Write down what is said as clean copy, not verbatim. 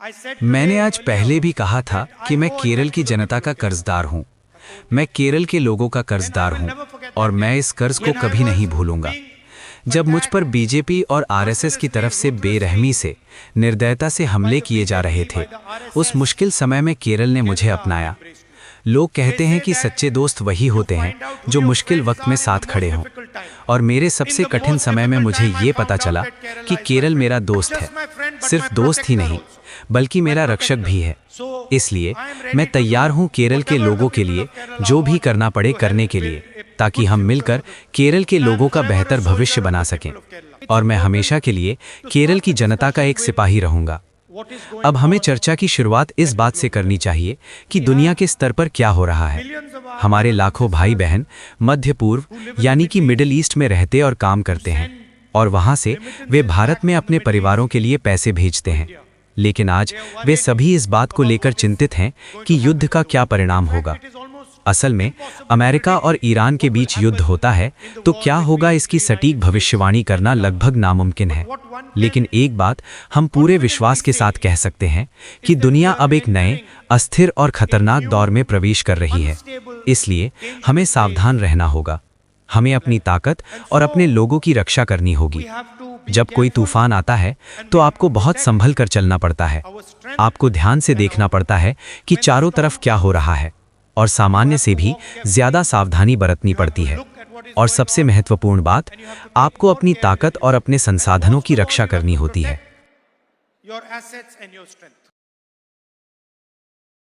मैंने आज पहले भी कहा था कि मैं केरल की जनता का कर्जदार हूं। मैं केरल के लोगों का कर्जदार हूं और मैं इस कर्ज को कभी नहीं भूलूंगा। जब मुझ पर बीजेपी और आरएसएस की तरफ से बेरहमी से, निर्दयता से हमले किए जा रहे थे, उस मुश्किल समय में केरल ने मुझे अपनाया। लोग कहते हैं कि सच्चे दोस्त वही होते हैं जो मुश्किल वक्त में साथ खड़े हों, और मेरे सबसे कठिन समय में मुझे ये पता चला कि केरल मेरा दोस्त है। सिर्फ दोस्त ही नहीं, बल्कि मेरा रक्षक भी है। इसलिए मैं तैयार हूं केरल के लोगों के लिए जो भी करना पड़े करने के लिए, ताकि हम मिलकर केरल के लोगों का बेहतर भविष्य बना सकें। और मैं हमेशा के लिए केरल की जनता का एक सिपाही रहूंगा। अब हमें चर्चा की शुरुआत इस बात से करनी चाहिए कि दुनिया के स्तर पर क्या हो रहा है। हमारे लाखों भाई बहन मध्य पूर्व यानी कि मिडिल ईस्ट में रहते और काम करते हैं, और वहां से वे भारत में अपने परिवारों के लिए पैसे भेजते हैं। लेकिन आज वे सभी इस बात को लेकर चिंतित हैं कि युद्ध का क्या परिणाम होगा। असल में अमेरिका और ईरान के बीच युद्ध होता है तो क्या होगा, इसकी सटीक भविष्यवाणी करना लगभग नामुमकिन है। लेकिन एक बात हम पूरे विश्वास के साथ कह सकते हैं कि दुनिया अब एक नए, अस्थिर और खतरनाक दौर में प्रवेश कर रही है। इसलिए हमें सावधान रहना होगा। हमें अपनी ताकत और अपने लोगों की रक्षा करनी होगी। जब कोई तूफान आता है तो आपको बहुत संभल कर चलना पड़ता है। आपको ध्यान से देखना पड़ता है कि चारों तरफ क्या हो रहा है, और सामान्य से भी ज्यादा सावधानी बरतनी पड़ती है। और सबसे महत्वपूर्ण बात, आपको अपनी ताकत और अपने संसाधनों की रक्षा करनी होती है।